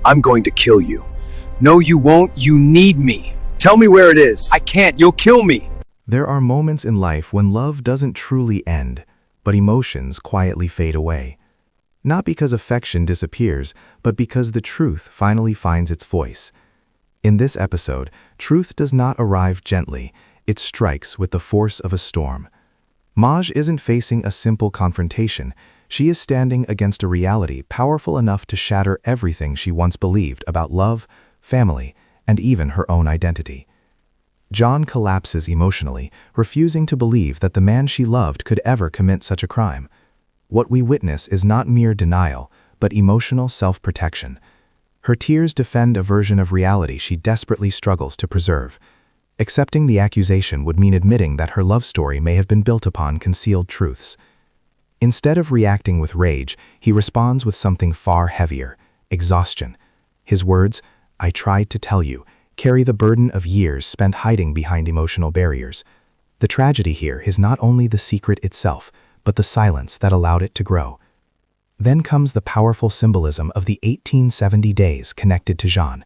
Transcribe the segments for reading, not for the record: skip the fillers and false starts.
I'm going to kill you. No, you won't. You need me. Tell me where it is. I can't. You'll kill me. There are moments in life when love doesn't truly end, but emotions quietly fade away. Not because affection disappears, but because the truth finally finds its voice. In this episode, truth does not arrive gently, it strikes with the force of a storm. Maj isn't facing a simple confrontation, she is standing against a reality powerful enough to shatter everything she once believed about love, family, and even her own identity. John collapses emotionally, refusing to believe that the man she loved could ever commit such a crime. What we witness is not mere denial, but emotional self-protection. Her tears defend a version of reality she desperately struggles to preserve. Accepting the accusation would mean admitting that her love story may have been built upon concealed truths. Instead of reacting with rage, he responds with something far heavier: exhaustion. His words, "I tried to tell you," carry the burden of years spent hiding behind emotional barriers. The tragedy here is not only the secret itself, but the silence that allowed it to grow. Then comes the powerful symbolism of the 1870 days connected to Jean.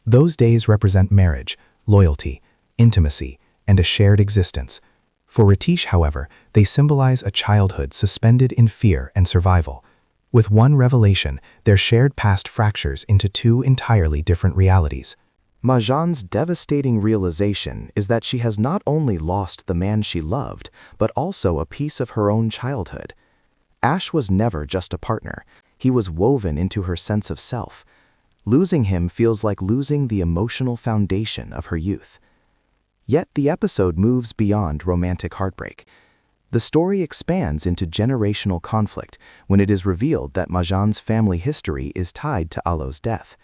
Those days represent marriage, loyalty, intimacy, and a shared existence. For Ratish, however, they symbolize a childhood suspended in fear and survival. With one revelation, their shared past fractures into two entirely different realities. Majan's devastating realization is that she has not only lost the man she loved, but also a piece of her own childhood. Ash was never just a partner, he was woven into her sense of self. Losing him feels like losing the emotional foundation of her youth. Yet the episode moves beyond romantic heartbreak. The story expands into generational conflict when it is revealed that Majan's family history is tied to Alo's death.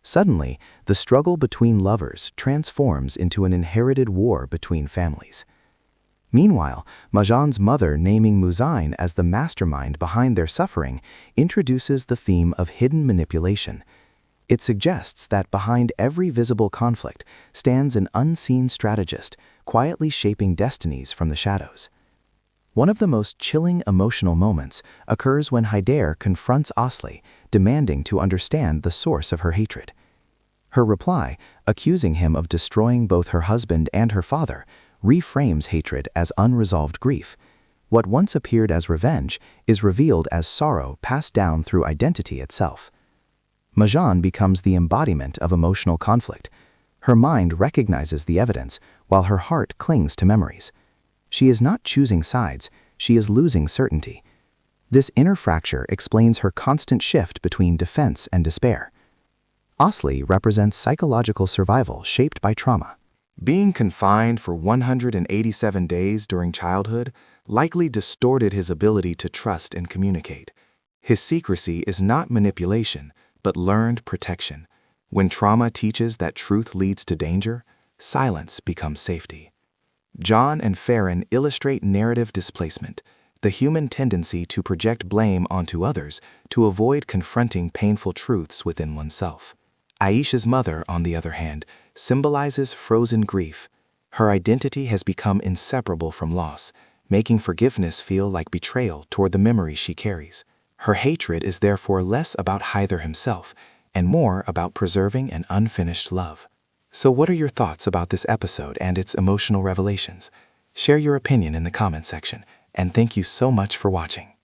Suddenly, the struggle between lovers transforms into an inherited war between families. Meanwhile, Majan's mother naming Muzayn as the mastermind behind their suffering introduces the theme of hidden manipulation. It suggests that behind every visible conflict stands an unseen strategist, quietly shaping destinies from the shadows. One of the most chilling emotional moments occurs when Haider confronts Asli, demanding to understand the source of her hatred. Her reply, accusing him of destroying both her husband and her father, reframes hatred as unresolved grief. What once appeared as revenge is revealed as sorrow passed down through identity itself. Majan becomes the embodiment of emotional conflict. Her mind recognizes the evidence, while her heart clings to memories. She is not choosing sides, she is losing certainty. This inner fracture explains her constant shift between defense and despair. Asli represents psychological survival shaped by trauma. Being confined for 187 days during childhood likely distorted his ability to trust and communicate. His secrecy is not manipulation, but learned protection. When trauma teaches that truth leads to danger, silence becomes safety. John and Farron illustrate narrative displacement, the human tendency to project blame onto others to avoid confronting painful truths within oneself. Aisha's mother, on the other hand, symbolizes frozen grief. Her identity has become inseparable from loss, making forgiveness feel like betrayal toward the memory she carries. Her hatred is therefore less about Haider himself and more about preserving an unfinished love. So what are your thoughts about this episode and its emotional revelations? Share your opinion in the comment section, and thank you so much for watching.